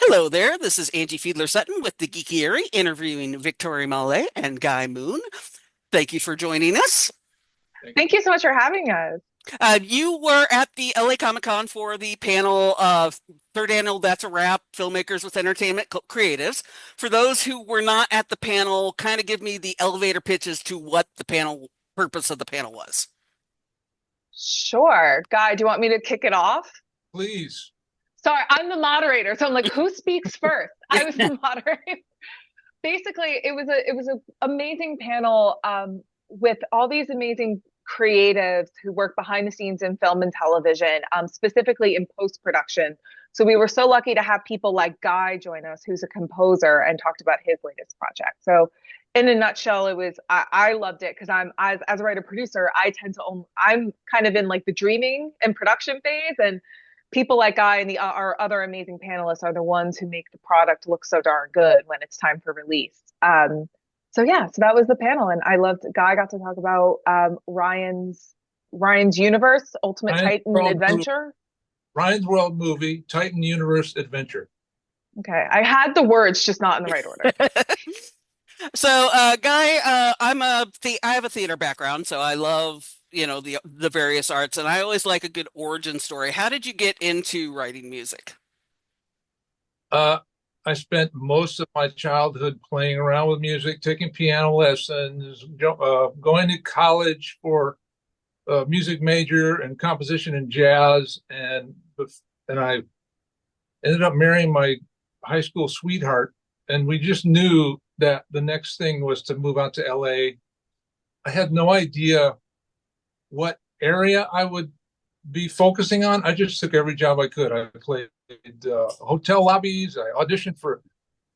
Hello there. This is Angie Fiedler Sutton with the Geeky Airy interviewing Victoria Mallet and Guy Moon. Thank you for joining us. Thank Thank you so much for having us. You were at the LA Comic Con for the panel of third annual That's a Wrap Filmmakers with Entertainment Creatives. For those who were not at the panel, kind of give me the elevator pitches to what the panel purpose of the panel was. Sure. Guy, do you want me to kick it off? Please. Sorry, I'm the moderator. So I'm like, who speaks first? I was the moderator. Basically, it was a amazing panel with all these amazing creatives who work behind the scenes in film and television, specifically in post production. So we were so lucky to have people like Guy join us, who's a composer, and talked about his latest project. So, in a nutshell, I loved it because as a writer producer, I'm kind of in like the dreaming and production phase, and people like Guy and our other amazing panelists are the ones who make the product look so darn good when it's time for release. So yeah, so that was the panel, and I loved. Guy got to talk about Ryan's Universe, Ultimate Ryan's Titan World Movie, Adventure. Ryan's World Movie, Titan Universe Adventure. Okay, I had the words, just not in the right order. So, Guy, I have a theater background, so I love, the various arts, and I always like a good origin story. How did you get into writing music? Uh, I spent most of my childhood playing around with music, taking piano lessons, going to college for a music major and composition and jazz, and I ended up marrying my high school sweetheart, and we just knew that the next thing was to move out to LA. I had no idea what area I would be focusing on. I just took every job I could. I played hotel lobbies. I auditioned for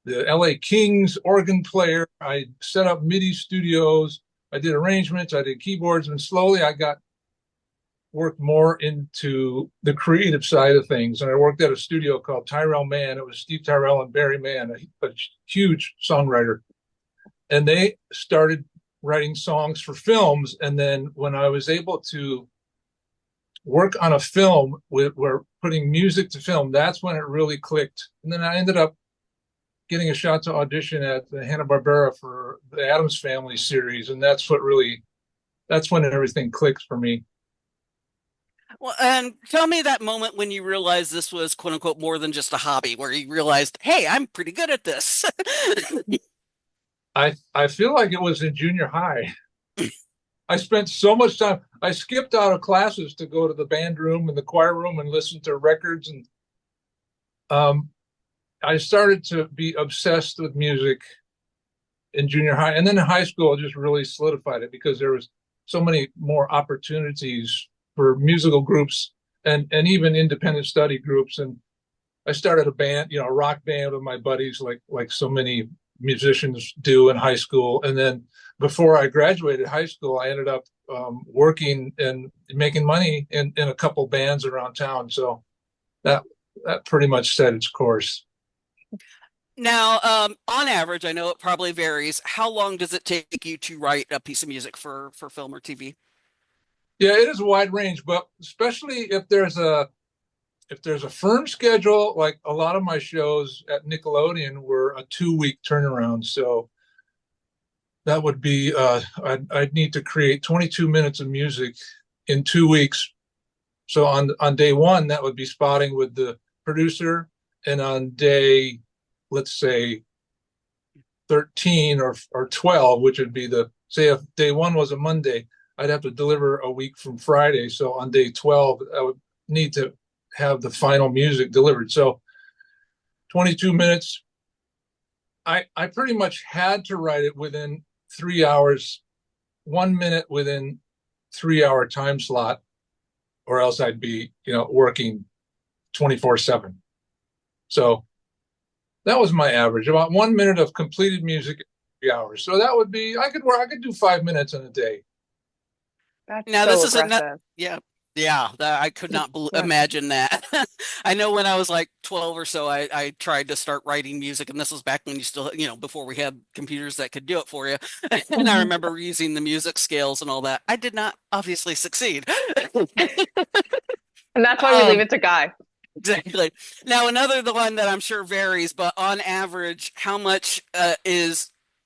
the LA Kings organ player. I set up MIDI studios. I did arrangements. I did keyboards, and slowly I got worked more into the creative side of things. And I worked at a studio called Tyrell Mann. It was Steve Tyrell and Barry Mann, a huge songwriter. And they started writing songs for films. And then when I was able to work on a film where putting music to film, that's when it really clicked. And then I ended up getting a shot to audition at the Hanna-Barbera for the Addams Family series. And that's when everything clicked for me. Well, and tell me that moment when you realized this was quote unquote more than just a hobby, where you realized, hey, I'm pretty good at this. I feel like it was in junior high. I spent so much time. I skipped out of classes to go to the band room and the choir room and listen to records, and um, I started to be obsessed with music in junior high, and then in high school, it just really solidified it because there was so many more opportunities for musical groups and even independent study groups. And I started a band, a rock band with my buddies, like so many musicians do in high school. And then before I graduated high school, I ended up working and making money in a couple bands around town. So that that pretty much set its course. Now, on average, I know it probably varies. How long does it take you to write a piece of music for film or TV? Yeah, it is a wide range, but especially if there's a firm schedule, like a lot of my shows at Nickelodeon were a 2 week turnaround. So that would be I'd need to create 22 minutes of music in 2 weeks. So on day one, that would be spotting with the producer, and on day, let's say 13 or 12, which would be the say if day one was a Monday, I'd have to deliver a week from Friday. So on day 12, I would need to have the final music delivered. So 22 minutes. I pretty much had to write it within 3 hours, 1 minute within 3 hour time slot, or else I'd be, working 24/7. So that was my average, about 1 minute of completed music in 3 hours. So that would be, I could do 5 minutes in a day. That's Now, this so is a nut. aggressive. Yeah, yeah. I could not Yeah. imagine that. I know when I was like 12 or so, I tried to start writing music, and this was back when you still, before we had computers that could do it for you. And I Mhm. remember using the music scales and all that. I did not obviously succeed. And that's why we leave Um, it to Guy. Exactly. Now, the one that I'm sure varies, but on average, how much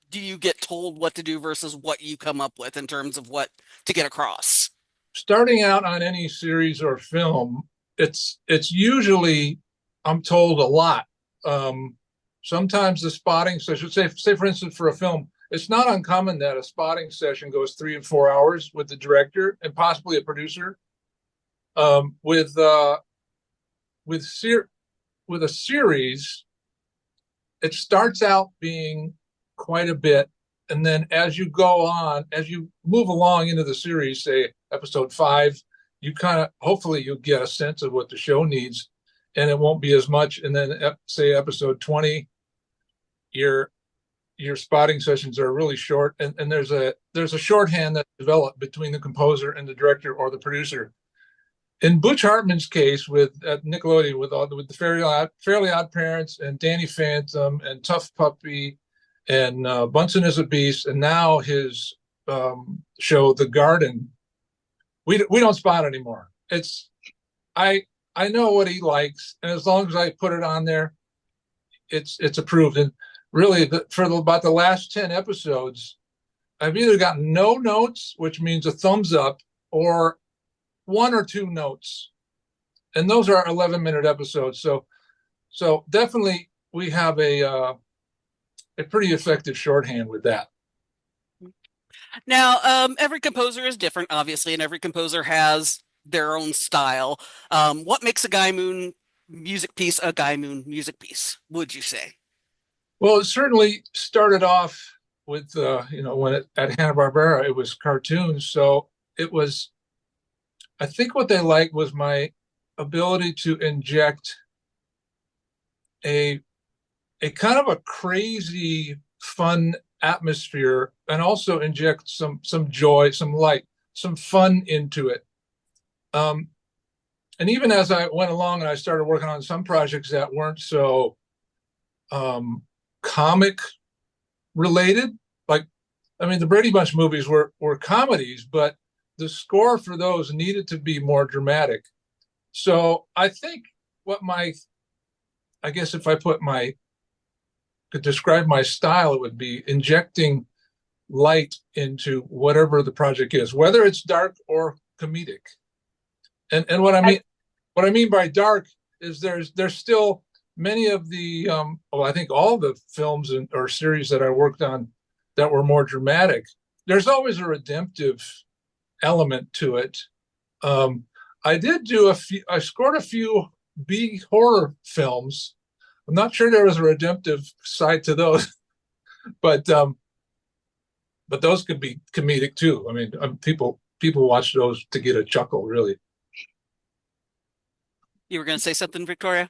do you get told what to do versus what you come up with in terms of what to get across? Starting out on any series or film, it's usually, I'm told, a lot. Um, Sometimes the spotting session, say for instance for a film, it's not uncommon that a spotting session goes 3 and 4 hours with the director and possibly a producer. Um, with uh, with ser- with a series, it starts out being quite a bit, and then as you go on, as you move along into the series, say episode 5, you kind of, hopefully you'll get a sense of what the show needs, and it won't be as much. And then say episode 20, your your spotting sessions are really short, and there's a shorthand that's developed between the composer and the director or the producer. In Butch Hartman's case with Nickelodeon, with the Fairly Odd Parents and Danny Phantom and Tough Puppy and Bunsen is a Beast, and now his show The Garden, we don't spot anymore. It's I I know what he likes, and as long as I put it on there, it's approved. And really, about the last 10 episodes, I've either gotten no notes, which means a thumbs up, or 1 or 2 notes, and those are 11-minute episodes. So definitely we have a pretty effective shorthand with that. Now, every composer is different, obviously, and every composer has their own style. What makes a Guy Moon music piece a Guy Moon music piece, would you say? Well, it certainly started off with at Hanna-Barbera it was cartoons, so it was, I think what they liked was my ability to inject a a kind of a crazy fun atmosphere, and also inject some joy, some light, some fun into it. um and even as I went along and I started working on some projects that weren't so um comic related, like, I mean, the Brady Bunch movies were comedies, but the score for those needed to be more dramatic. So I think what my I guess if I put my could describe my style, it would be injecting light into whatever the project is, whether it's dark or comedic. And what I mean by dark is there's still many of the well, I think all the films or series that I worked on that were more dramatic. There's always a redemptive element to it. Um, I did do a few. I scored a few B horror films. I'm not sure there was a redemptive side to those, but those could be comedic too. I mean, people watch those to get a chuckle, really. You were going to say something, Victoria?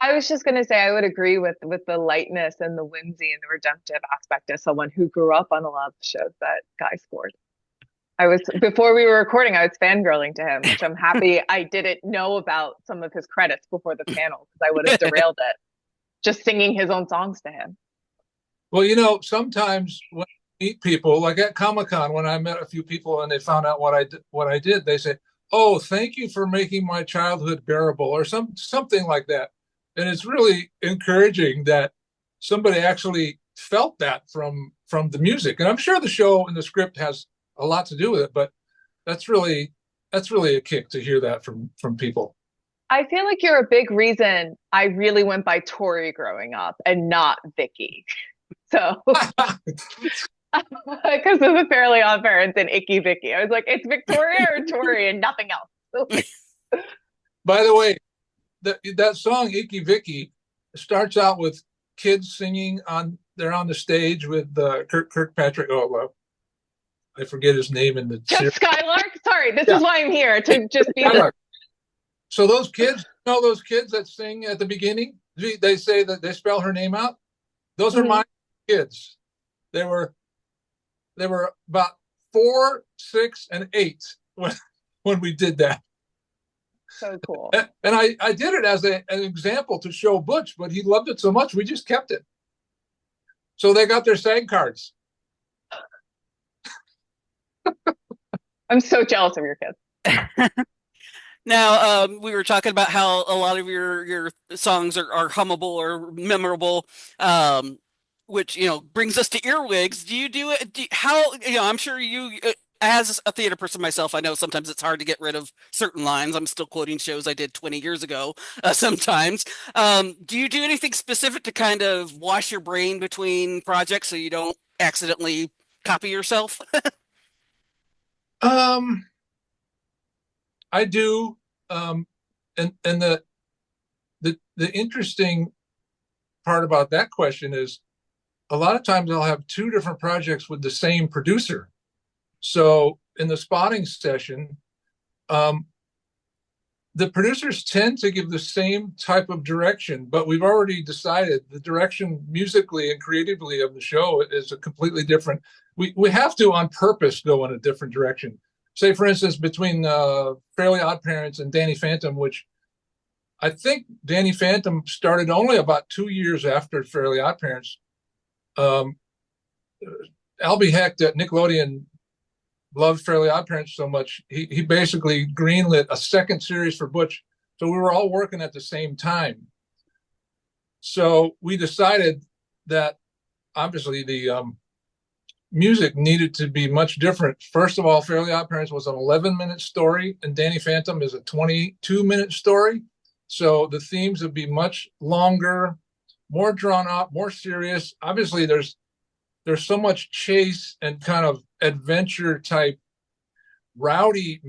I was just going to say I would agree with the lightness and the whimsy and the redemptive aspect as someone who grew up on a lot of the shows that Guy scored. I was before we were recording, I was fangirling to him, which I'm happy I didn't know about some of his credits before the panel because I would have derailed it. Just singing his own songs to him. Well, sometimes when I meet people, like at Comic-Con, when I met a few people and they found out what I did, they say, "Oh, thank you for making my childhood bearable," or something like that. And it's really encouraging that somebody actually felt that from the music. And I'm sure the show and the script has a lot to do with it, but that's really that's really a kick to hear that from people. I feel like you're a big reason I really went by Tori growing up and not Vicky. So, because of the Fairly Odd Parents and Icky Vicky, I was like, it's Victoria or Tori and nothing else. By the way, that song "Icky Vicky" starts out with kids singing they're on the stage with Kirkpatrick. Oh, well, I forget his name in the Just series. Skylark. Sorry, this Yeah. is why I'm here to just be the. So those kids, those kids that sing at the beginning, they say that they spell her name out. Those are my kids. They were about 4, 6, and 8 when we did that. So cool. And I did it as an example to show Butch, but he loved it so much we just kept it. So they got their SAG cards. I'm so jealous of your kids. Now, we were talking about how a lot of your songs are hummable or memorable, um, which brings us to earwigs. Do you do it? How I'm sure you, as a theater person myself, I know sometimes it's hard to get rid of certain lines. I'm still quoting shows I did 20 years ago, sometimes. Do you do anything specific to kind of wash your brain between projects so you don't accidentally copy yourself? Um, I do. Um, and the interesting part about that question is a lot of times I'll have two different projects with the same producer. So in the spotting session, um, the producers tend to give the same type of direction, but we've already decided the direction musically and creatively of the show is a completely different. We have to on purpose go in a different direction. Say, for instance, between Fairly Odd Parents and Danny Phantom, which I think Danny Phantom started only about 2 years after Fairly Odd Parents. Um, Albie Hecht at Nickelodeon loved Fairly Odd Parents so much, he basically greenlit a second series for Butch. So we were all working at the same time. So we decided that obviously the music needed to be much different. First of all, Fairly Odd Parents was an 11-minute story, and Danny Phantom is a 22-minute story. So the themes would be much longer, more drawn out, more serious. Obviously, there's so much chase and kind of adventure type rowdy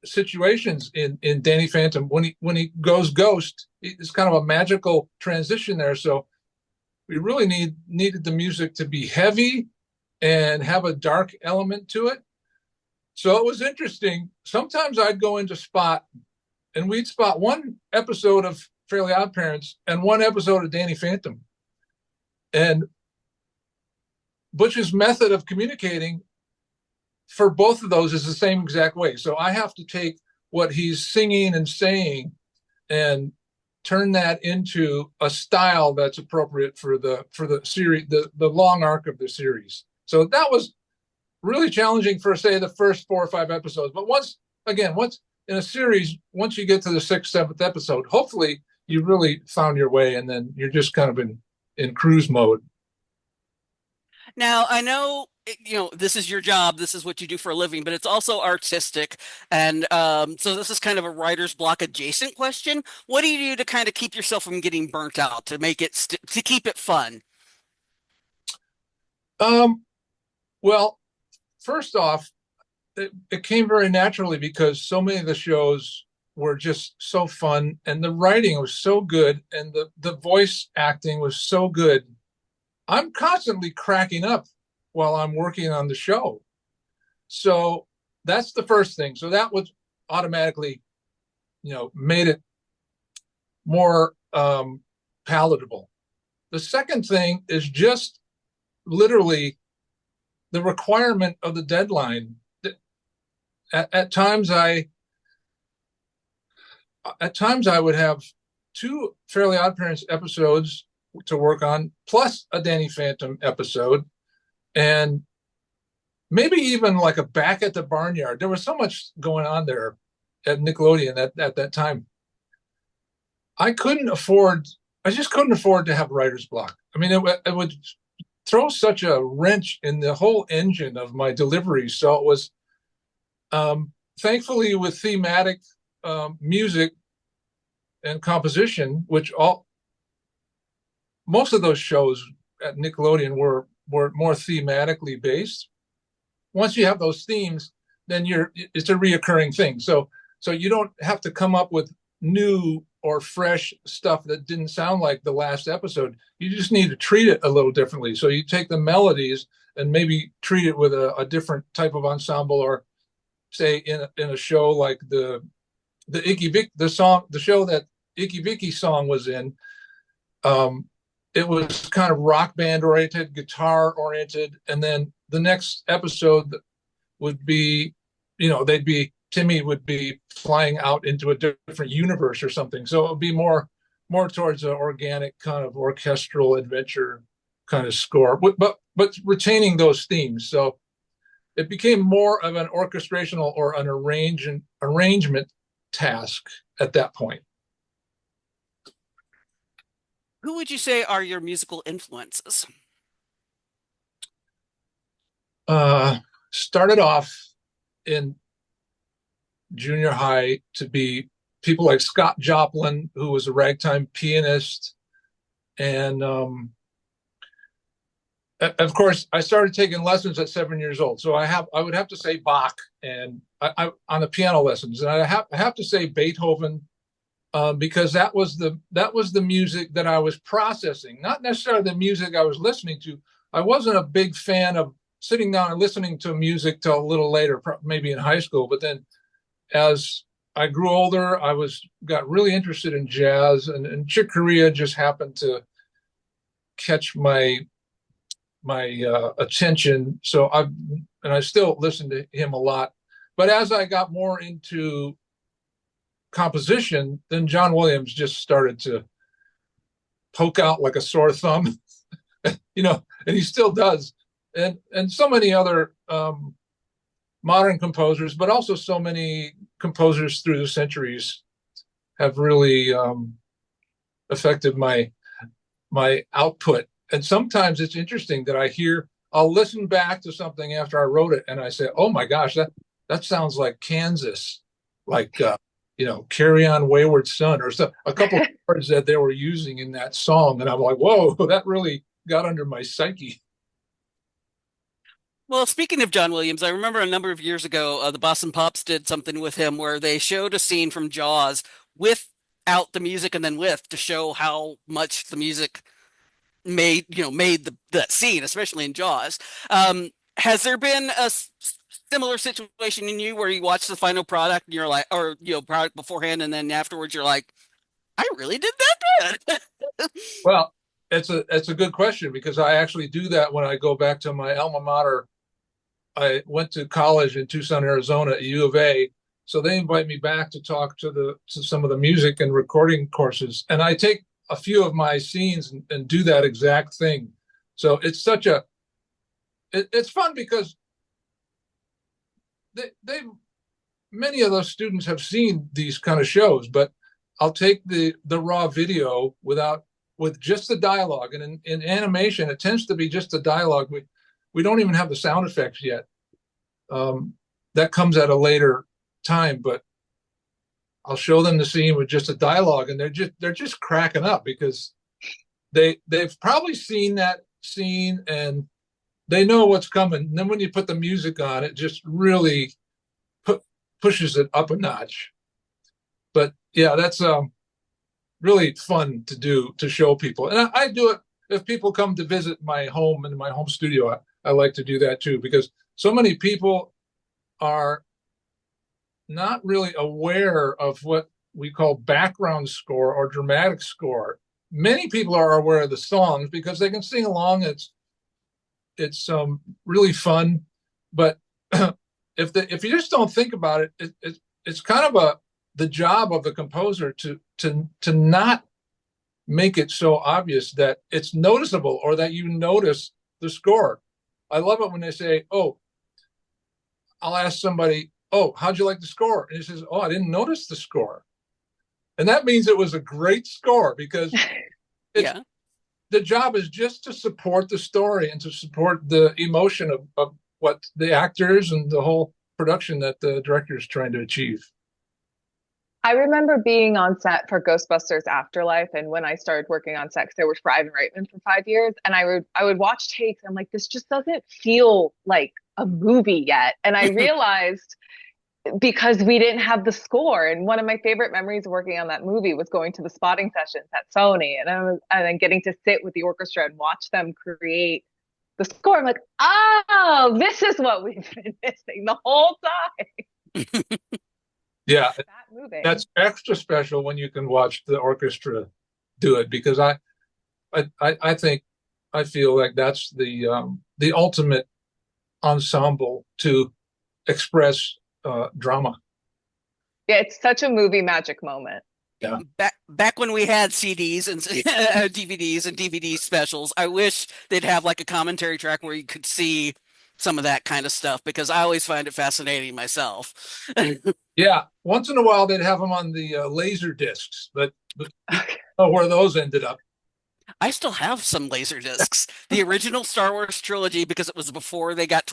situations in Danny Phantom. When he goes ghost, it's kind of a magical transition there. So we really needed the music to be heavy and have a dark element to it. So it was interesting. Sometimes I'd go into spot and we'd spot one episode of Fairly Odd Parents and one episode of Danny Phantom. And Butch's method of communicating for both of those is the same exact way. So I have to take what he's singing and saying and turn that into a style that's appropriate for the series, the long arc of the series. So that was really challenging for, say, the first 4 or 5 episodes. But once in a series, once you get to the sixth, seventh episode, hopefully you really found your way, and then you're just kind of in cruise mode. Now, I know, this is your job, this is what you do for a living, but it's also artistic. And so this is kind of a writer's block adjacent question. What do you do to kind of keep yourself from getting burnt out, to make it to keep it fun? Um, well, first off, it came very naturally because so many of the shows were just so fun, and the writing was so good, and the voice acting was so good. I'm constantly cracking up while I'm working on the show. So that's the first thing. So that was automatically, made it more palatable. The second thing is just literally the requirement of the deadline. At times I would have two Fairly Odd Parents episodes to work on, plus a Danny Phantom episode, and maybe even like a Back at the Barnyard. There was so much going on there at Nickelodeon at that time. I couldn't afford. I just couldn't afford to have writer's block. I mean, it would throw such a wrench in the whole engine of my delivery. So it was, thankfully, with thematic music and composition, which most of those shows at Nickelodeon were more thematically based. Once you have those themes, then it's a reoccurring thing. So you don't have to come up with new or fresh stuff that didn't sound like the last episode. You just need to treat it a little differently. So you take the melodies and maybe treat it with a different type of ensemble, or say in a show like the Icky Vicky, the show that Icky Vicky song was in. It was kind of rock band oriented, guitar oriented, and then the next episode would be, Timmy would be flying out into a different universe or something. So it would be more towards an organic kind of orchestral adventure kind of score, but retaining those themes. So it became more of an orchestrational or an arrangement task at that point. Who would you say are your musical influences? Uh, Started off in junior high to be people like Scott Joplin, who was a ragtime pianist. And of course, I started taking lessons at 7 years old. So I would have to say Bach and on the piano lessons. And I have to say Beethoven, because that was the music that I was processing, not necessarily the music I was listening to. I wasn't a big fan of sitting down and listening to music till a little later, maybe in high school. But then as I grew older, got really interested in jazz, and Chick Corea just happened to catch my attention. So I still listen to him a lot. But as I got more into composition, then John Williams just started to poke out like a sore thumb, and he still does, and so many other modern composers, but also so many composers through the centuries have really affected my output. And sometimes it's interesting that I'll listen back to something after I wrote it, and I say, "Oh my gosh, that sounds like Kansas, like Carry On Wayward Son," or a couple of words that they were using in that song, and I'm like, "Whoa, that really got under my psyche." Well, speaking of John Williams, I remember a number of years ago, the Boston Pops did something with him where they showed a scene from Jaws without the music and then with to show how much the music made that scene, especially in Jaws. Has there been a similar situation in you where you watch the final product and you're like, or product beforehand and then afterwards you're like, I really did that good? Well, it's a good question because I actually do that when I go back to my alma mater. I went to college in Tucson, Arizona, at U of A. So they invite me back to talk to some of the music and recording courses. And I take a few of my scenes and do that exact thing. So it's fun because they many of those students have seen these kind of shows, but I'll take the raw video with just the dialogue. And in animation, it tends to be just the dialogue. We don't even have the sound effects yet. That comes at a later time, but I'll show them the scene with just a dialogue, and they're just cracking up because they've probably seen that scene and they know what's coming. And then when you put the music on, it just really pushes it up a notch. But yeah, that's really fun to do, to show people, and I do it if people come to visit my home and my home studio. I like to do that too because so many people are not really aware of what we call background score or dramatic score. Many people are aware of the songs because they can sing along. It's really fun, but if you just don't think about it's kind of the job of the composer to not make it so obvious that it's noticeable or that you notice the score. I love it when they say, "Oh," I'll ask somebody, "Oh, how'd you like the score?" And he says, "Oh, I didn't notice the score." And that means it was a great score because it's Yeah. the job is just to support the story and to support the emotion of what the actors and the whole production that the director is trying to achieve. I remember being on set for Ghostbusters Afterlife, and when I started working on set, because I worked for Ivan Reitman for 5 years, and I would watch takes. And I'm like, this just doesn't feel like a movie yet. And I realized because we didn't have the score. And one of my favorite memories of working on that movie was going to the spotting sessions at Sony, and then getting to sit with the orchestra and watch them create the score. I'm like, oh, this is what we've been missing the whole time. Yeah, That moving. that's extra special when you can watch the orchestra do it because I think I feel like that's the ultimate ensemble to express drama. Yeah, it's such a movie magic moment. Yeah. Back when we had CDs and DVDs and DVD specials, I wish they'd have like a commentary track where you could see some of that kind of stuff because I always find it fascinating myself. Yeah, once in a while they'd have them on the laser discs, but oh, where those ended up. I still have some laser discs, the original Star Wars trilogy, because it was before they got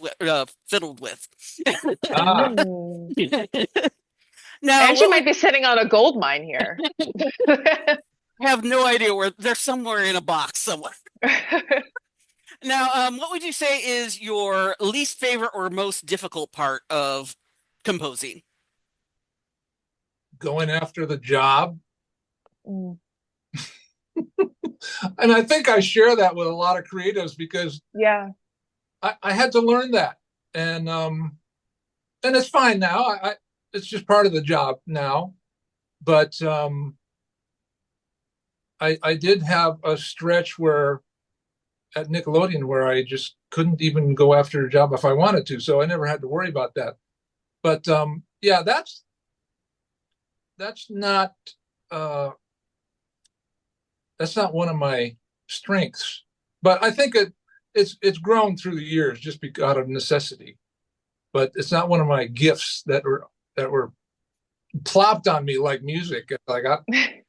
fiddled with. Ah, Mm. Now, Angie what would might be sitting on a gold mine here. I have no idea where they're somewhere in a box somewhere. Now, what would you say is your least favorite or most difficult part of composing? going after the job. Mm. And I think I share that with a lot of creatives because Yeah, I had to learn that. And it's fine now. It's just part of the job now. But I did have a stretch where at Nickelodeon where I just couldn't even go after a job if I wanted to. So I never had to worry about that. But yeah, that's not uh, that's not one of my strengths. But I think it's grown through the years just out of necessity. But it's not one of my gifts that were plopped on me like music. Like I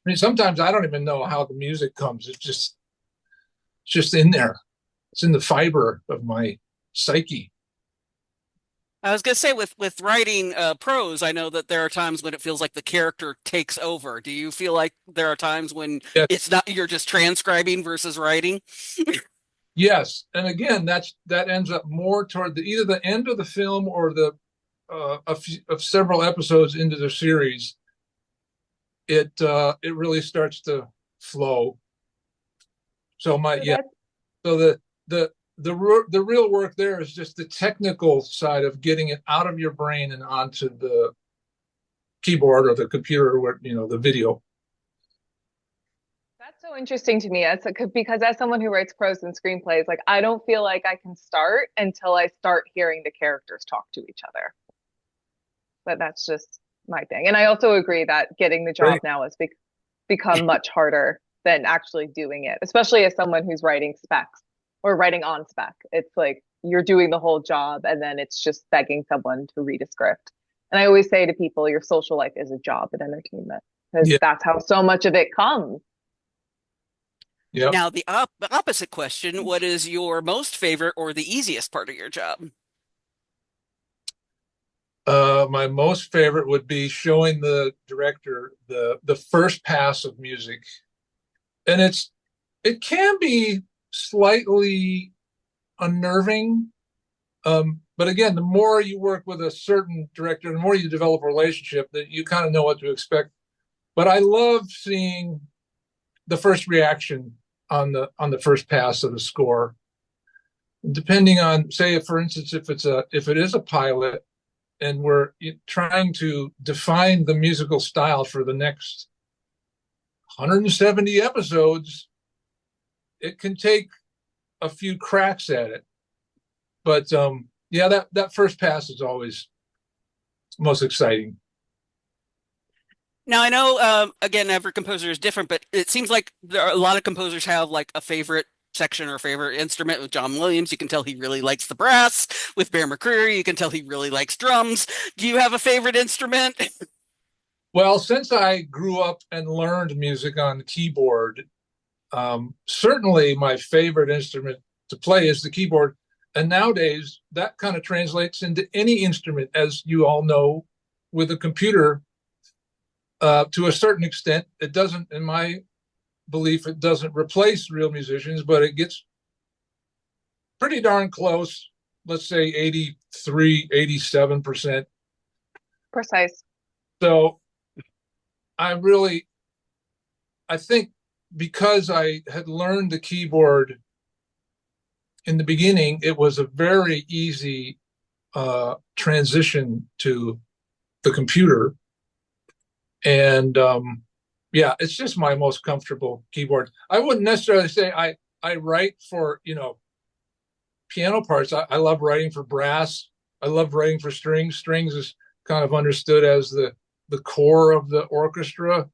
mean, sometimes I don't even know how the music comes. It's just in there. It's in the fiber of my psyche. I was gonna say with writing prose, I know that there are times when it feels like the character takes over. Do you feel like there are times when Yes, it's not you're just transcribing versus writing? yes, and again, that ends up more toward either the end of the film or the of several episodes into the series. It really starts to flow. So my so yeah. that's So the real work there is just the technical side of getting it out of your brain and onto the keyboard or the computer or the video. that's so interesting to me. Because as someone who writes prose and screenplays, like I don't feel like I can start until I start hearing the characters talk to each other. But that's just my thing. And I also agree that getting the job Great. now has become much harder than actually doing it, especially as someone who's writing specs or writing on spec. It's like you're doing the whole job and then it's just begging someone to read a script. And I always say to people, your social life is a job in entertainment because Yeah. that's how so much of it comes. Yeah. Now, the opposite question, what is your most favorite or the easiest part of your job? My most favorite would be showing the director the first pass of music, and it can be slightly unnerving. But again, the more you work with a certain director, the more you develop a relationship, that you kind of know what to expect. But I love seeing the first reaction on the first pass of the score. Depending on, say, if, for instance, if it is a pilot and we're trying to define the musical style for the next 170 episodes, it can take a few cracks at it. But yeah, that first pass is always most exciting. Now I know again every composer is different, but it seems like there are a lot of composers have like a favorite section or favorite instrument. With John Williams, you can tell he really likes the brass. With Bear McCreary, you can tell he really likes drums. Do you have a favorite instrument? Well, since I grew up and learned music on the keyboard, certainly my favorite instrument to play is the keyboard. And nowadays, that kind of translates into any instrument, as you all know, with a computer. To a certain extent, it doesn't, in my belief, it doesn't replace real musicians, but it gets pretty darn close. Let's say 83, 87%. Precise. So I really, I think because I had learned the keyboard in the beginning, it was a very easy transition to the computer. And yeah, it's just my most comfortable keyboard. I wouldn't necessarily say I write for piano parts. I love writing for brass. I love writing for strings. Strings is kind of understood as the core of the orchestra.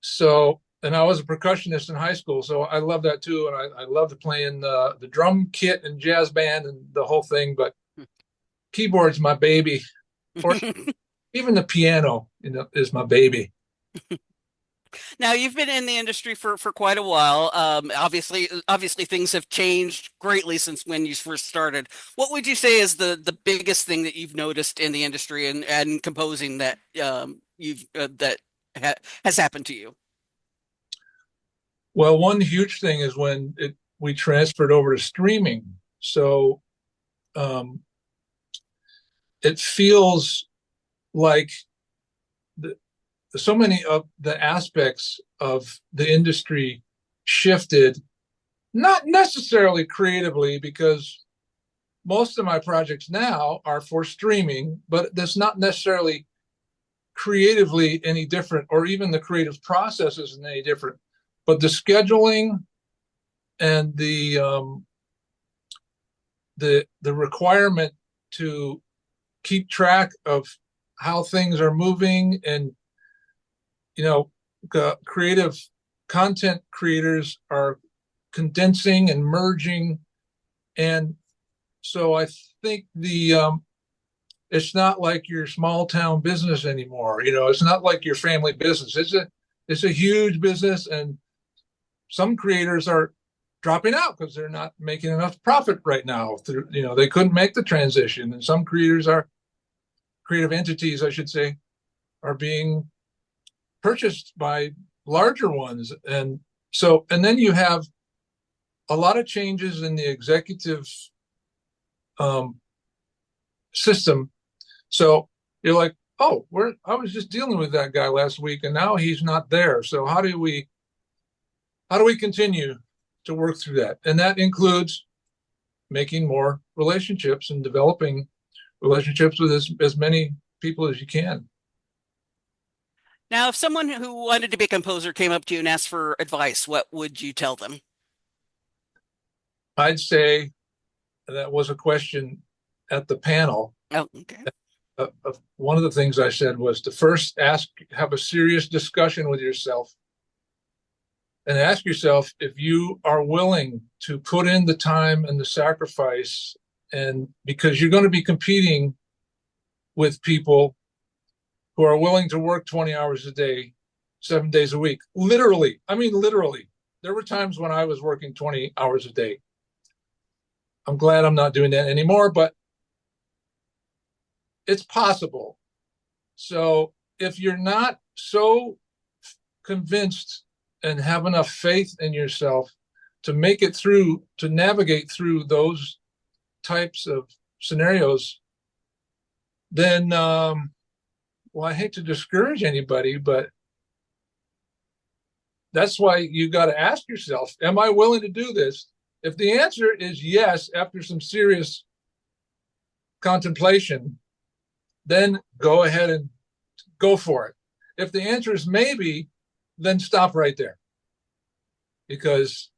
So and I was a percussionist in high school, so I love that too. And I loved playing the drum kit and jazz band and the whole thing. But keyboard's my baby, or even the piano, is my baby. Now you've been in the industry for quite a while. Obviously things have changed greatly since when you first started. What would you say is the biggest thing that you've noticed in the industry and composing that you've that ha has happened to you? Well, one huge thing is when we transferred over to streaming. So um, it feels like the, so many of the aspects of the industry shifted, not necessarily creatively, because most of my projects now are for streaming, but that's not necessarily creatively any different, or even the creative process isn't any different. But the scheduling and the requirement to keep track of how things are moving, and creative content creators are condensing and merging, and so I think it's not like your small town business anymore. It's not like your family business. It's a huge business, and some creators are dropping out because they're not making enough profit right now. They couldn't make the transition, and some creative entities, I should say, are being purchased by larger ones. And then you have a lot of changes in the executive um, system. So you're like, oh, I was just dealing with that guy last week, and now he's not there. So how do we continue to work through that? And that includes making more relationships and developing relationships with as many people as you can. Now, if someone who wanted to be a composer came up to you and asked for advice, what would you tell them? I'd say that was a question at the panel. Oh, okay. One of the things I said was to first have a serious discussion with yourself and ask yourself if you are willing to put in the time and the sacrifice, and because you're going to be competing with people who are willing to work 20 hours a day, 7 days a week. Literally. I mean, literally. There were times when I was working 20 hours a day. I'm glad I'm not doing that anymore, but it's possible. So if you're not so convinced and have enough faith in yourself to make it through, to navigate through those types of scenarios, then, well, I hate to discourage anybody, but that's why you got to ask yourself, am I willing to do this? If the answer is yes, after some serious contemplation, then go ahead and go for it. If the answer is maybe, then stop right there, because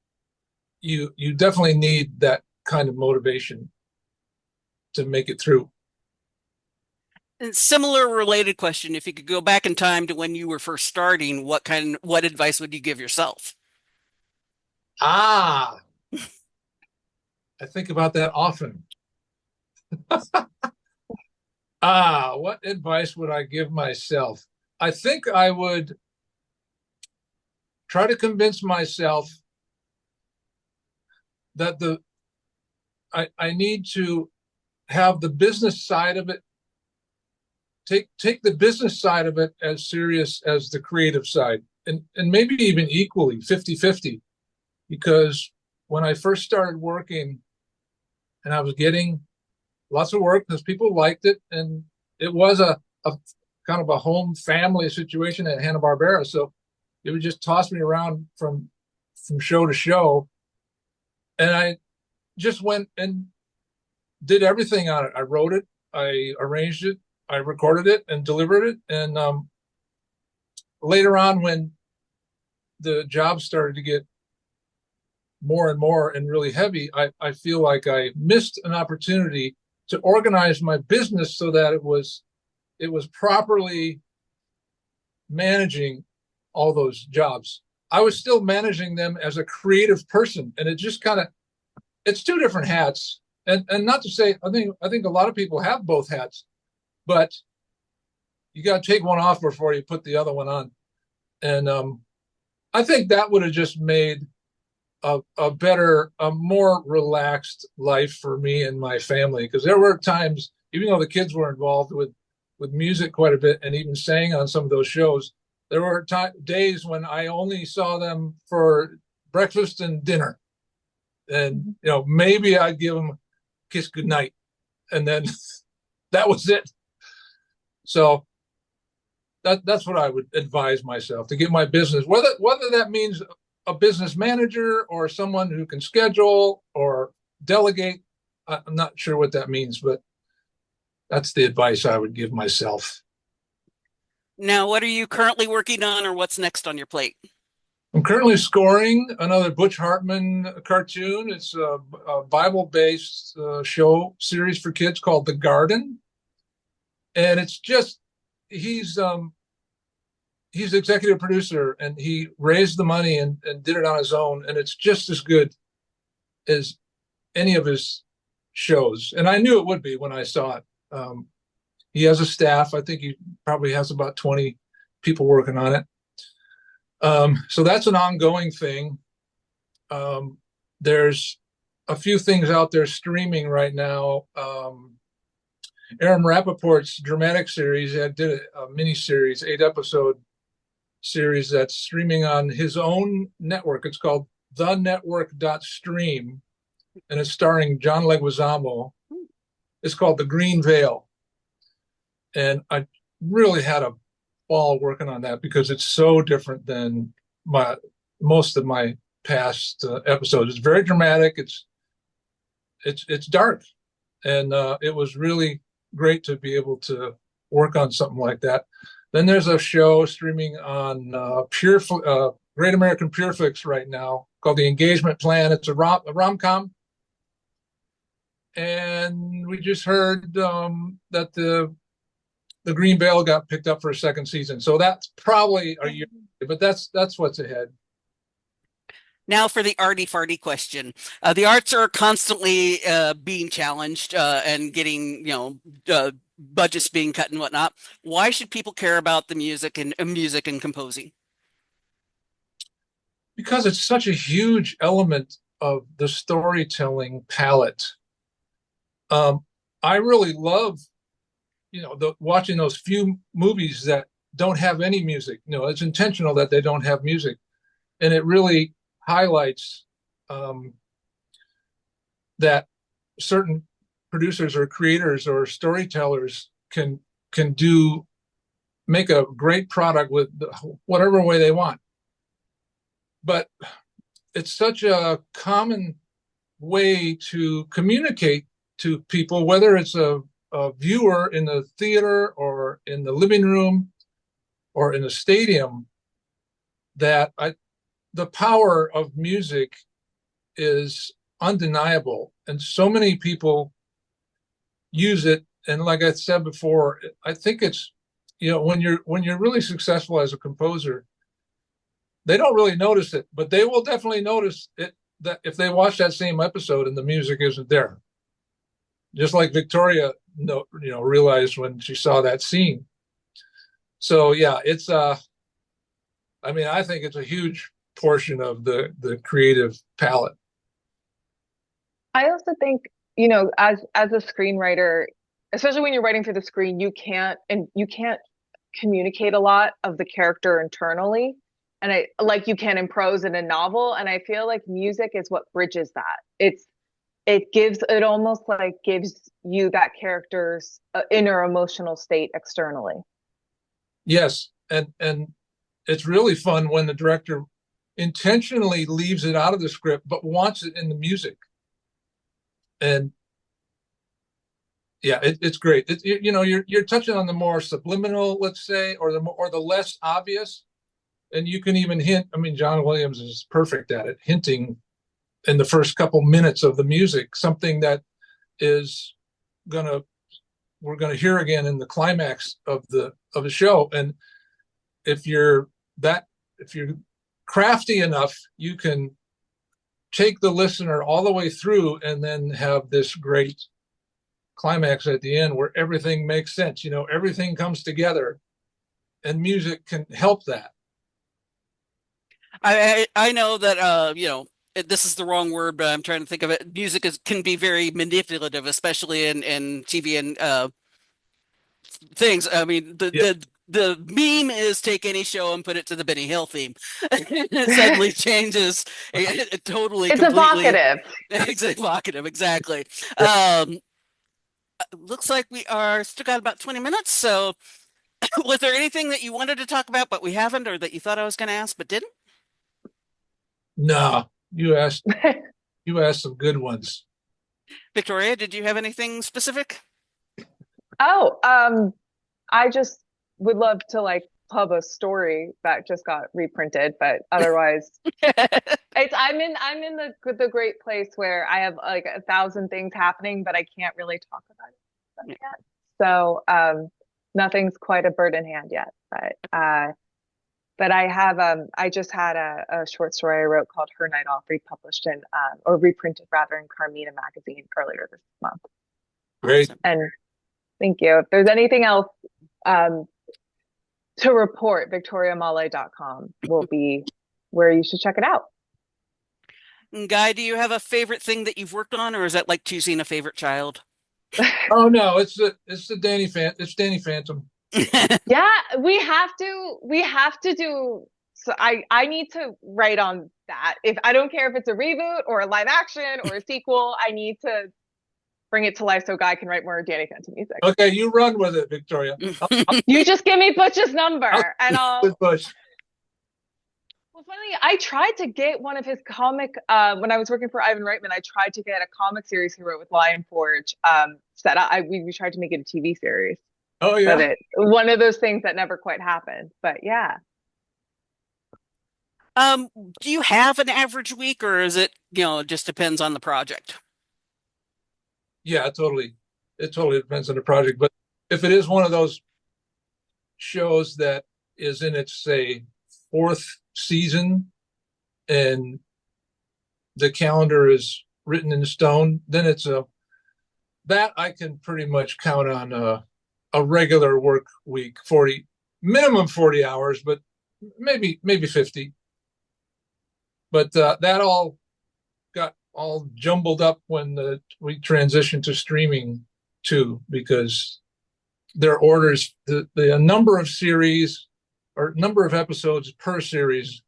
you definitely need that kind of motivation to make it through. And similar related question, if you could go back in time to when you were first starting, what advice would you give yourself? Ah, I think about that often. What advice would I give myself? I think I would try to convince myself that I need to have the business side of it, take the business side of it as serious as the creative side, and maybe even equally 50-50. Because when I first started working and I was getting lots of work because people liked it, and it was a kind of a home family situation at Hanna-Barbera, so it would just toss me around from show to show, and I just went and did everything on it. I wrote it, I arranged it, I recorded it, and delivered it. And later on, when the job started to get more and more and really heavy, I feel like I missed an opportunity to organize my business so that it was properly managing all those jobs. I was still managing them as a creative person, and it just kind of, it's two different hats. And not to say, I think a lot of people have both hats, but you got to take one off before you put the other one on. And I think that would have just made a better, a more relaxed life for me and my family. Because there were times, even though the kids were involved with music quite a bit and even sang on some of those shows, there were days when I only saw them for breakfast and dinner. And, maybe I'd give them a kiss goodnight. And then that was it. So that's what I would advise myself, to get my business, whether that means a business manager or someone who can schedule or delegate. I'm not sure what that means, but that's the advice I would give myself. Now, what are you currently working on, or what's next on your plate? I'm currently scoring another Butch Hartman cartoon. It's a Bible-based show series for kids called The Garden, and it's just he's executive producer, and he raised the money and did it on his own, and it's just as good as any of his shows. And I knew it would be when I saw it. He has a staff. I think he probably has about 20 people working on it. So that's an ongoing thing. There's a few things out there streaming right now. Aaron Rappaport's dramatic series, I did a mini series, 8-episode series that's streaming on his own network. It's called thenetwork.stream, and it's starring John Leguizamo. It's called The Green Veil. And I really had a ball working on that because it's so different than most of my past episodes. It's very dramatic. It's dark, and it was really great to be able to work on something like that. Then there's a show streaming on Great American Pureflix right now called The Engagement Plan. It's a rom-com. And we just heard that the Green Veil got picked up for a second season. So that's probably a year, but that's what's ahead. Now for the arty farty question. The arts are constantly being challenged and getting, budgets being cut and whatnot. Why should people care about the music and composing? Because it's such a huge element of the storytelling palette. I really love, watching those few movies that don't have any music. It's intentional that they don't have music, and it really highlights that certain producers or creators or storytellers can make a great product with whatever way they want. But it's such a common way to communicate to people, whether it's a viewer in the theater or in the living room or in the stadium, that the power of music is undeniable, and so many people use it. And like I said before, I think it's, when you're really successful as a composer, they don't really notice it, but they will definitely notice it, that if they watch that same episode and the music isn't there, just like Victoria realized when she saw that scene. So yeah, it's I think it's a huge portion of the creative palette. I also think, as a screenwriter, especially when you're writing for the screen, you can't communicate a lot of the character internally, and you can in prose in a novel. And I feel like music is what bridges that. It almost like gives you that character's inner emotional state externally. Yes, and it's really fun when the director intentionally leaves it out of the script but wants it in the music. And yeah, it's great. You're touching on the more subliminal, let's say, or the less obvious, and you can even hint. John Williams is perfect at it, hinting in the first couple minutes of the music something that we're gonna hear again in the climax of the show. And if you're crafty enough, you can take the listener all the way through and then have this great climax at the end where everything makes sense. Everything comes together, and music can help that. I know that this is the wrong word, but I'm trying to think of it. Music can be very manipulative, especially in TV and things. I mean, Yeah. the meme is take any show and put it to the Benny Hill theme. It suddenly changes it totally, It's completely. evocative. It's evocative, exactly. Yeah. Looks like we are still got about 20 minutes. So, was there anything that you wanted to talk about but we haven't, or that you thought I was going to ask but didn't? No, you asked some good ones. Victoria, did you have anything specific? Oh, I just would love to like pub a story that just got reprinted, but otherwise I'm in the great place where I have like 1,000 things happening, but I can't really talk about it yet. So nothing's quite a bird in hand yet. But I have I just had a short story I wrote called Her Night Off republished in or reprinted rather in Carmina magazine earlier this month. Great. And thank you. If there's anything else um, to report, victoriamale.com will be where you should check it out. Guy, do you have a favorite thing that you've worked on, or is that like choosing a favorite child? Oh no, it's Danny Phantom. Yeah, we have to do so I need to write on that. If I don't care if it's a reboot or a live action or a sequel, I need to bring it to life so Guy can write more Danny Phantom music. Okay, you run with it, Victoria. You just give me Butch's I'll number and with I'll Bush. Well, funny, I tried to get one of his comic when I was working for Ivan Reitman. I tried to get a comic series he wrote with Lion Forge set up. We tried to make it a TV series, Oh but yeah. it one of those things that never quite happened. But yeah, Um, do you have an average week, or is it, just depends on the project? Yeah, totally. It totally depends on the project. But if it is one of those shows that is in its, say, fourth season and the calendar is written in stone, then that I can pretty much count on a regular work week, minimum 40 hours, but maybe 50. But that all got all jumbled up when we transitioned to streaming too, because their orders, the number of series or number of episodes per series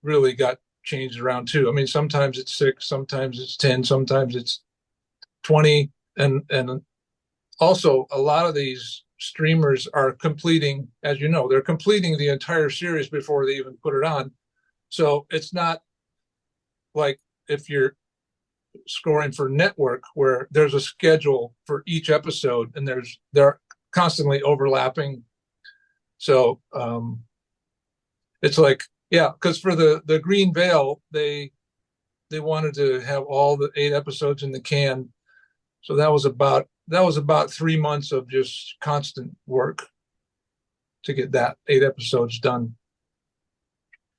really got changed around too. I mean, sometimes it's 6, sometimes it's 10, sometimes it's 20, and also a lot of these streamers are completing, as you know, they're completing the entire series before they even put it on. So it's not like if you're scoring for network where there's a schedule for each episode and they're constantly overlapping. So it's like, yeah, because for the Green Veil, they wanted to have all the 8 episodes in the can. So that was about 3 months of just constant work to get that 8 episodes done.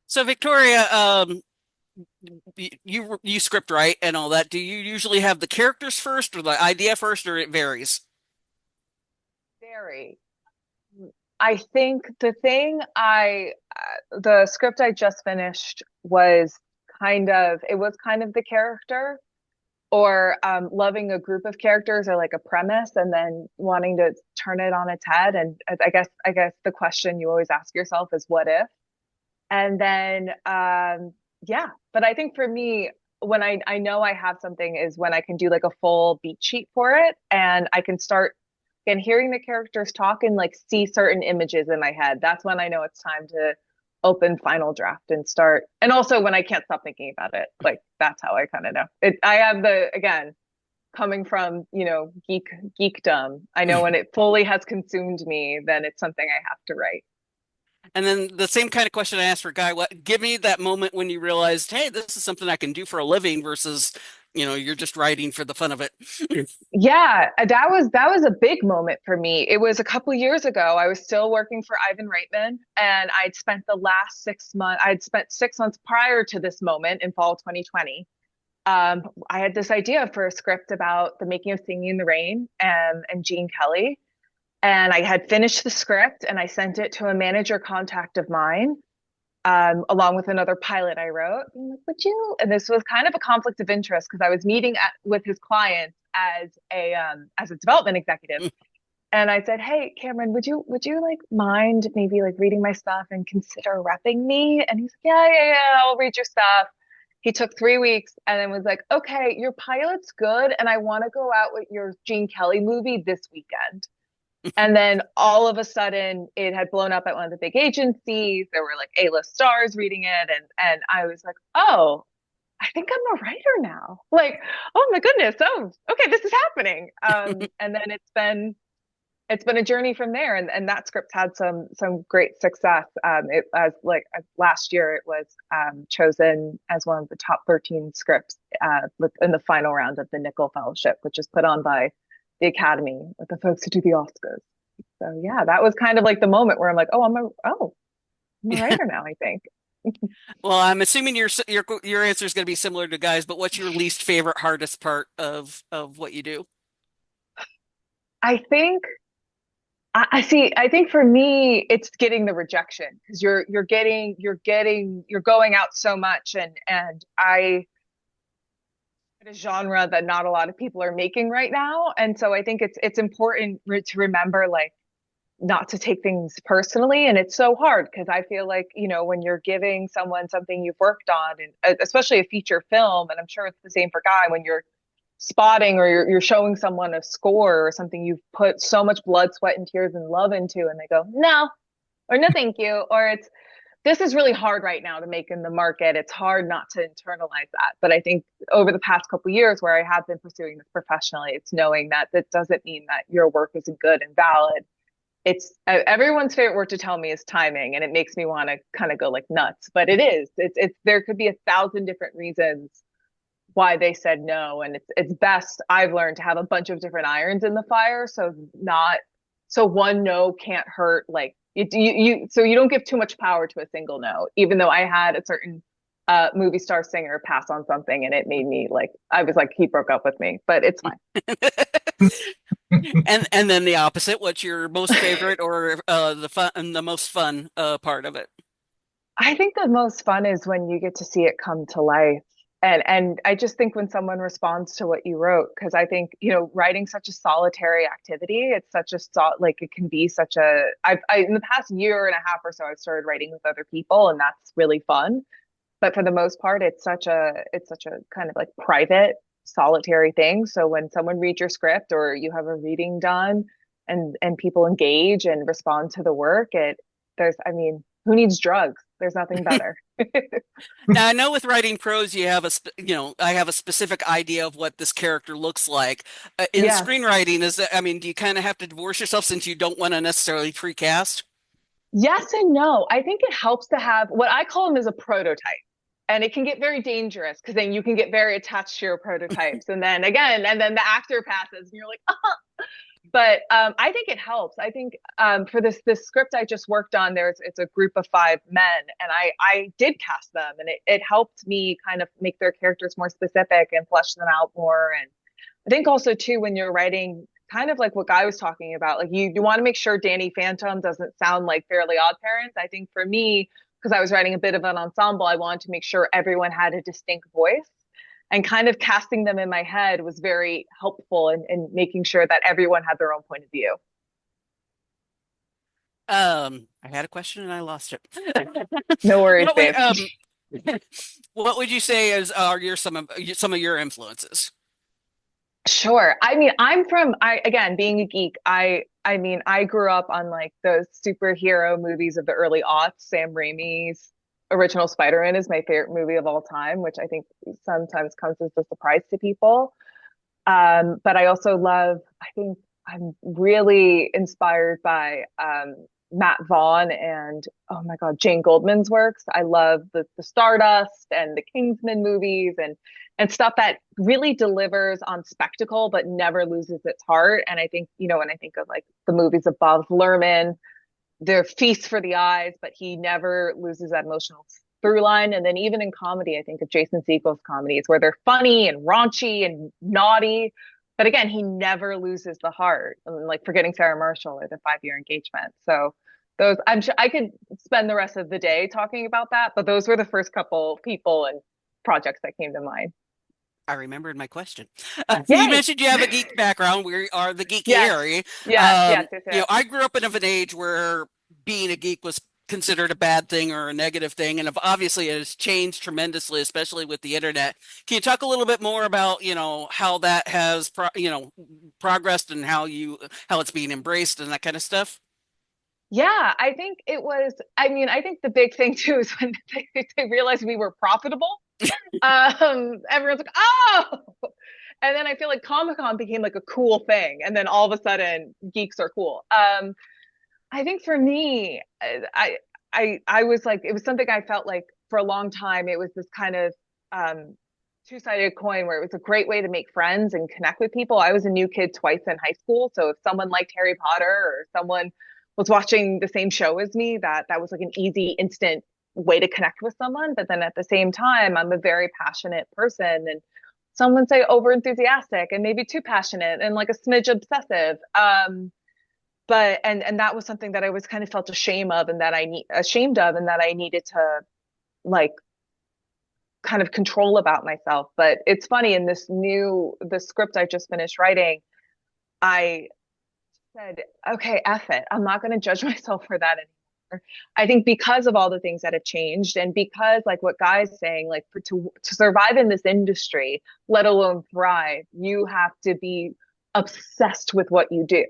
So, Victoria, you script write and all that. Do you usually have the characters first, or the idea first, or it varies? very. I think the script I just finished was it was kind of the character or loving a group of characters or like a premise and then wanting to turn it on its head. And I guess the question you always ask yourself is what if? And then yeah, but I think for me, when I know I have something is when I can do like a full beat sheet for it and I can start and hearing the characters talk and like see certain images in my head. That's when I know it's time to open final draft and start. And also when I can't stop thinking about it, like that's how I kind of know it. I have again, coming from, geekdom. I know when it fully has consumed me, then it's something I have to write. And then the same kind of question I asked for Guy, give me that moment when you realized, hey, this is something I can do for a living versus you're just writing for the fun of it. Yeah, that was a big moment for me. It was a couple years ago. I was still working for Ivan Reitman, and I'd spent 6 months prior to this moment in fall 2020. I had this idea for a script about the making of Singing in the Rain and Gene Kelly. And I had finished the script and I sent it to a manager contact of mine, along with another pilot I wrote. I'm like, would you? And this was kind of a conflict of interest because I was meeting with his client as a development executive. And I said, hey, Cameron, would you like mind maybe like reading my stuff and consider repping me? And he's like, yeah, I'll read your stuff. He took 3 weeks and then was like, okay, your pilot's good. And I want to go out with your Gene Kelly movie this weekend. And then all of a sudden it had blown up at one of the big agencies. There were like A-list stars reading it. And I was like, oh, I think I'm a writer now. Like, oh my goodness. Oh, okay, this is happening. And then it's been a journey from there. And that script had some great success. It as last year it was chosen as one of the top 13 scripts in the final round of the Nickel Fellowship, which is put on by the Academy with the folks who do the Oscars. So yeah, that was kind of like the moment where I'm like, I'm a writer now, I think. Well, I'm assuming your answer is going to be similar to guys, but what's your least favorite, hardest part of what you do? I think I see. I think for me, it's getting the rejection because you're going out so much, and I a genre that not a lot of people are making right now, and so I think it's important to remember like not to take things personally. And it's so hard because I feel like, when you're giving someone something you've worked on, and especially a feature film, and I'm sure it's the same for Guy, when you're spotting or you're showing someone a score or something you've put so much blood, sweat, and tears and love into, and they go, no, or no, thank you, or this is really hard right now to make in the market. It's hard not to internalize that. But I think over the past couple of years where I have been pursuing this professionally, it's knowing that that doesn't mean that your work isn't good and valid. It's everyone's favorite word to tell me is timing, and it makes me want to kind of go like nuts. But it is. It's there could be 1,000 different reasons why they said no, and it's best I've learned to have a bunch of different irons in the fire, so one no can't hurt like so you don't give too much power to a single no. Even though I had a certain movie star singer pass on something, and it made me like I was like he broke up with me, but it's fine. And then the opposite, what's your most favorite or the fun and the most fun part of it? I think the most fun is when you get to see it come to life. And I just think when someone responds to what you wrote, because I think, writing such a solitary activity, it's such a like it can be such a in the past year and a half or so, I've started writing with other people, and that's really fun. But for the most part, it's such a kind of like private, solitary thing. So when someone reads your script or you have a reading done and people engage and respond to the work, I mean, who needs drugs? There's nothing better. Now, I know with writing prose, I have a specific idea of what this character looks like. In Yes. screenwriting, I mean, do you kind of have to divorce yourself since you don't want to necessarily recast? Yes and no. I think it helps to have what I call them as a prototype. And it can get very dangerous because then you can get very attached to your prototypes. And then again, and then the actor passes and you're like, oh. But I think it helps. I think for this script I just worked on, it's a group of 5 men, and I did cast them, and it helped me kind of make their characters more specific and flesh them out more. And I think also too when you're writing, kind of like what Guy was talking about, like you want to make sure Danny Phantom doesn't sound like Fairly Odd Parents. I think for me, because I was writing a bit of an ensemble, I wanted to make sure everyone had a distinct voice, and kind of casting them in my head was very helpful in making sure that everyone had their own point of view. I had a question and I lost it. No worries, What would babe. what would you say are some of your influences? Sure. I mean, I again, being a geek, I mean, I grew up on like those superhero movies of the early aughts. Sam Raimi's original Spider-Man is my favorite movie of all time, which I think sometimes comes as a surprise to people. But I also I think I'm really inspired by Matt Vaughn and oh my God, Jane Goldman's works. I love the Stardust and the Kingsman movies and and stuff that really delivers on spectacle but never loses its heart. And I think, when I think of like the movies of Bob Lerman, they're feasts for the eyes, but he never loses that emotional through line. And then even in comedy, I think of Jason Segel's comedies where they're funny and raunchy and naughty. But again, he never loses the heart. I mean, like Forgetting Sarah Marshall or The 5 Year Engagement. So those, I'm sure I could spend the rest of the day talking about that, but those were the first couple people and projects that came to mind. I remembered my question. You Yay. mentioned you have a geek background. We are the geeky Yes. area. Yes. Yes. Yes. You know, Yes. I grew up in of an age where being a geek was considered a bad thing or a negative thing, and obviously it has changed tremendously, especially with the internet. Can you talk a little bit more about, how that has, progressed and how it's being embraced and that kind of stuff? Yeah, I think it was, I mean, I think the big thing too is when they realized we were profitable. Everyone's like, oh, and then I feel like Comic-Con became like a cool thing, and then all of a sudden geeks are cool. I think for me, I was like, it was something I felt like for a long time. It was this kind of two-sided coin where it was a great way to make friends and connect with people. I was a new kid twice in high school, so if someone liked Harry Potter or someone was watching the same show as me, that was like an easy, instant way to connect with someone. But then at the same time, I'm a very passionate person, and some would say over enthusiastic and maybe too passionate and like a smidge obsessive. But and that was something that I was kind of felt ashamed of, and that I needed to like kind of control about myself. But it's funny, in the script I just finished writing, I said, okay, F it. I'm not going to judge myself for that anymore. I think because of all the things that have changed, and because like what Guy's saying, like to survive in this industry, let alone thrive, you have to be obsessed with what you do.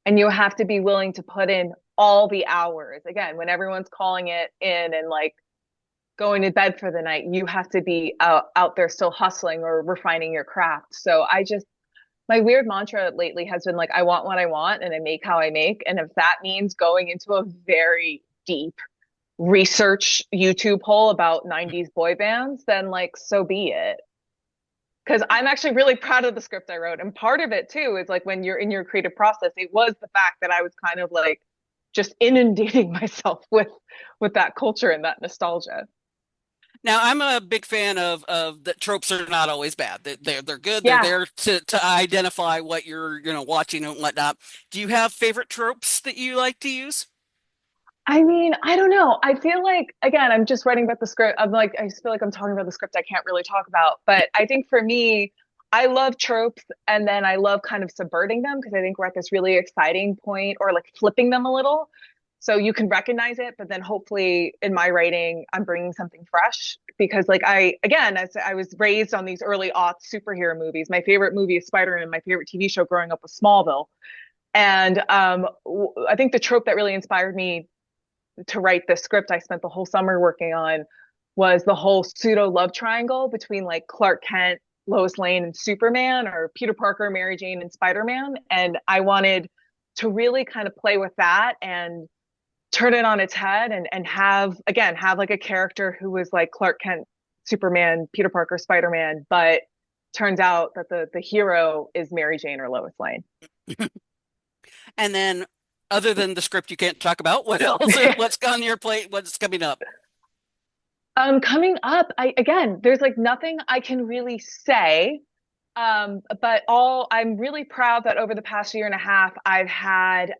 And you have to be willing to put in all the hours. Again, when everyone's calling it in and like going to bed for the night, you have to be out there still hustling or refining your craft. So my weird mantra lately has been like, I want what I want and I make how I make. And if that means going into a very deep research YouTube hole about 90s boy bands, then like, so be it. Because I'm actually really proud of the script I wrote. And part of it too is like when you're in your creative process, it was the fact that I was kind of like just inundating myself with that culture and that nostalgia. Now, I'm a big fan of that tropes are not always bad. They're good. They're Yeah. there to identify what you're, watching and whatnot. Do you have favorite tropes that you like to use? I mean, I don't know. I feel like, again, I'm just writing about the script. I'm like, I just feel like I'm talking about the script I can't really talk about. But I think for me, I love tropes, and then I love kind of subverting them because I think we're at this really exciting point, or like flipping them a little. So you can recognize it, but then hopefully in my writing, I'm bringing something fresh because like again, as I was raised on these early aughts superhero movies. My favorite movie is Spider-Man. My favorite TV show growing up was Smallville. And I think the trope that really inspired me to write the script I spent the whole summer working on was the whole pseudo love triangle between like Clark Kent, Lois Lane, and Superman, or Peter Parker, Mary Jane, and Spider-Man. And I wanted to really kind of play with that and turn it on its head, and have like a character who was like Clark Kent, Superman, Peter Parker, Spider-Man, but turns out that the hero is Mary Jane or Lois Lane. And then, other than the script you can't talk about, what else? What's on your plate? What's coming up? Coming up, there's like nothing I can really say. But I'm really proud that over the past year and a half, I've had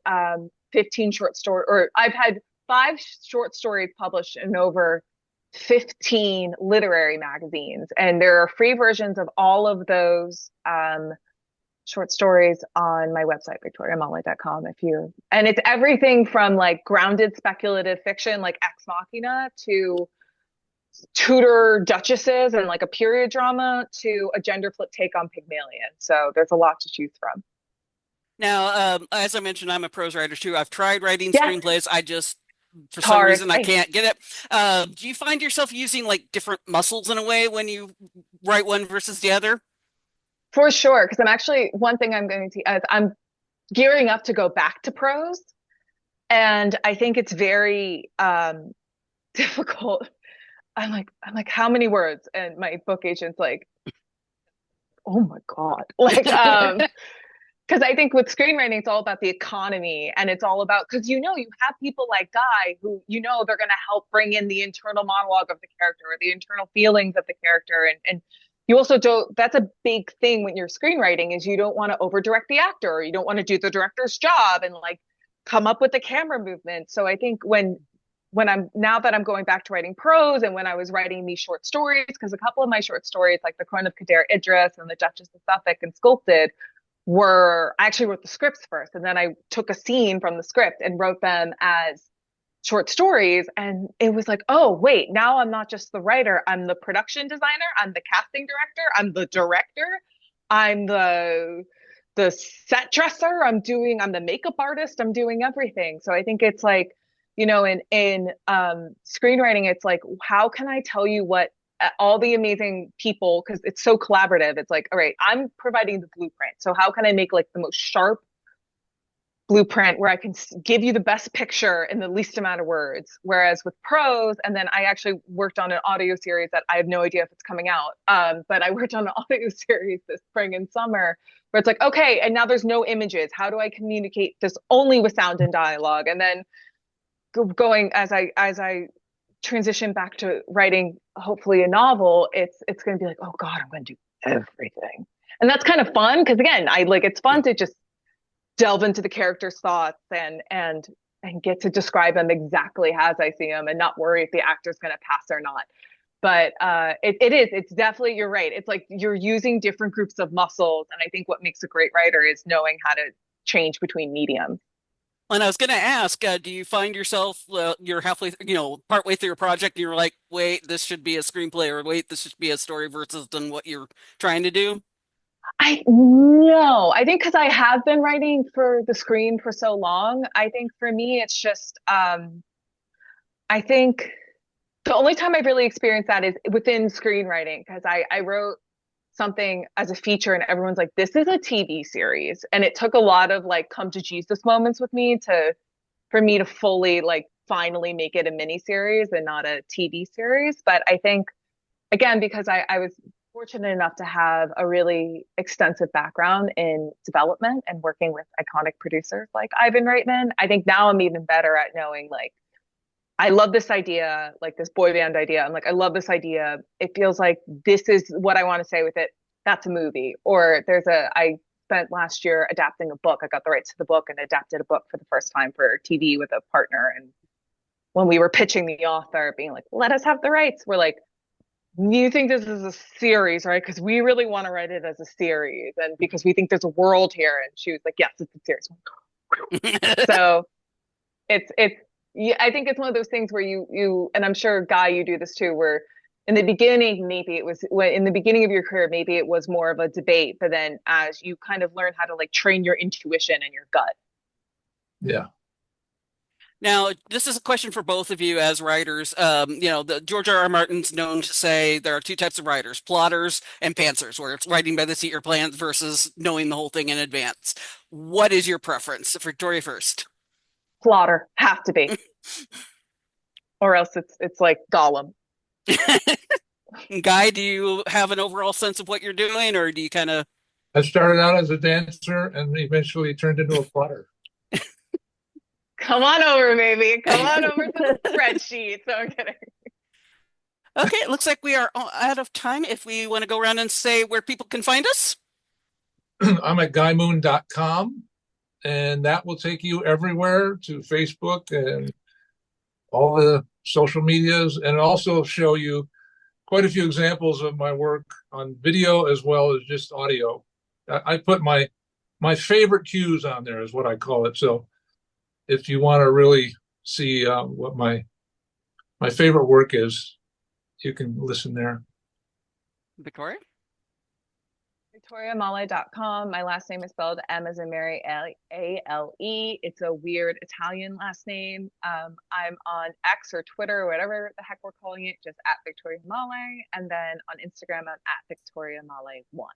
15 short story, or I've had 5 short stories published in over 15 literary magazines. And there are free versions of all of those short stories on my website, victoriamolly.com. And it's everything from like grounded speculative fiction like Ex Machina to Tudor duchesses and like a period drama to a gender flip take on Pygmalion. So there's a lot to choose from. Now, as I mentioned, I'm a prose writer too. I've tried writing Yes, screenplays. I just, for it's some hard. reason, I can't get it. Do you find yourself using like different muscles in a way when you write one versus the other? For sure, because I'm actually one thing I'm going to as I'm gearing up to go back to prose, and I think it's very difficult. I'm like, how many words? And my book agent's like, oh my God. Like, because I think with screenwriting, it's all about the economy and it's all about, because you have people like Guy who, they're going to help bring in the internal monologue of the character or the internal feelings of the character. And you also don't, that's a big thing when you're screenwriting is you don't want to over direct the actor or you don't want to do the director's job and like come up with the camera movement. So I think when I'm now that I'm going back to writing prose and when I was writing these short stories, because a couple of my short stories, like The Crown of Kader Idris and The Duchess of Suffolk and Sculpted, I actually wrote the scripts first. And then I took a scene from the script and wrote them as short stories. And it was like, oh, wait, now I'm not just the writer. I'm the production designer. I'm the casting director. I'm the director. I'm the set dresser. I'm the makeup artist. I'm doing everything. So I think it's like, in screenwriting, it's like, how can I tell you what all the amazing people, because it's so collaborative. It's like, all right, I'm providing the blueprint. So how can I make like the most sharp blueprint where I can give you the best picture in the least amount of words? Whereas with prose, and then I actually worked on an audio series that I have no idea if it's coming out. But I worked on an audio series this spring and summer where it's like, okay, and now there's no images. How do I communicate this only with sound and dialogue? And then going as I transition back to writing hopefully a novel, it's going to be like, oh God, I'm going to do everything. And that's kind of fun because again, it's fun to just delve into the character's thoughts and get to describe them exactly as I see them and not worry if the actor's going to pass or not. But it's definitely, you're right. It's like you're using different groups of muscles. And I think what makes a great writer is knowing how to change between mediums. And I was going to ask, do you find yourself, you're halfway, partway through a project and you're like, wait, this should be a screenplay or wait, this should be a story versus than what you're trying to do? I no, I think because I have been writing for the screen for so long, I think for me it's just I think the only time I've really experienced that is within screenwriting because I wrote something as a feature and everyone's like, this is a TV series. And it took a lot of like come to Jesus moments with me to for me to fully like finally make it a mini series and not a TV series. But I think again, because I was fortunate enough to have a really extensive background in development and working with iconic producers like Ivan Reitman, I think now I'm even better at knowing like I love this idea, like this boy band idea. I'm like, I love this idea. It feels like this is what I want to say with it. That's a movie. Or I spent last year adapting a book. I got the rights to the book and adapted a book for the first time for TV with a partner. And when we were pitching the author, being like, let us have the rights, we're like, you think this is a series, right? Because we really want to write it as a series and because we think there's a world here. And she was like, yes, it's a series. So it's yeah, I think it's one of those things where and I'm sure Guy, you do this too, where in the beginning, maybe it was in the beginning of your career, maybe it was more of a debate, but then as you kind of learn how to like train your intuition and your gut. Yeah. Now, this is a question for both of you as writers. The George R. R. Martin's known to say there are two types of writers, plotters and pantsers, where it's writing by the seat of your pants versus knowing the whole thing in advance. What is your preference? Victoria first. Slaughter, have to be, or else it's like Gollum. Guy, do you have an overall sense of what you're doing, or do you kind of? I started out as a dancer and eventually turned into a plotter. Come on over, baby. Come on over to the spreadsheet. So I'm kidding. Okay, it looks like we are out of time. If we want to go around and say where people can find us. I'm at guymoon.com, and that will take you everywhere to Facebook and all the social medias, and also show you quite a few examples of my work on video as well as just audio. I put my favorite cues on there is what I call it. So if you want to really see what my favorite work is, you can listen there. Victoria? VictoriaMale.com. My last name is spelled M as in Mary, A-L-E. It's a weird Italian last name. I'm on X or Twitter or whatever the heck we're calling it, just at Victoria Male. And then on Instagram, I'm at Victoria Male 1.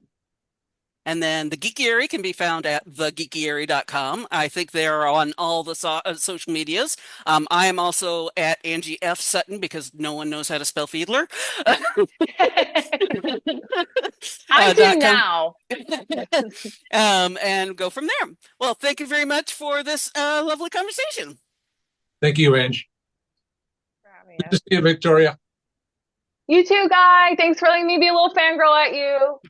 And then the Geekiary can be found at thegeekiary.com. I think they are on all the social medias. I am also at Angie F. Sutton because no one knows how to spell Fiedler. I do .com. now. And go from there. Well, thank you very much for this lovely conversation. Thank you, Ange. For having Good to us. see you, Victoria. You too, Guy. Thanks for letting me be a little fangirl at you.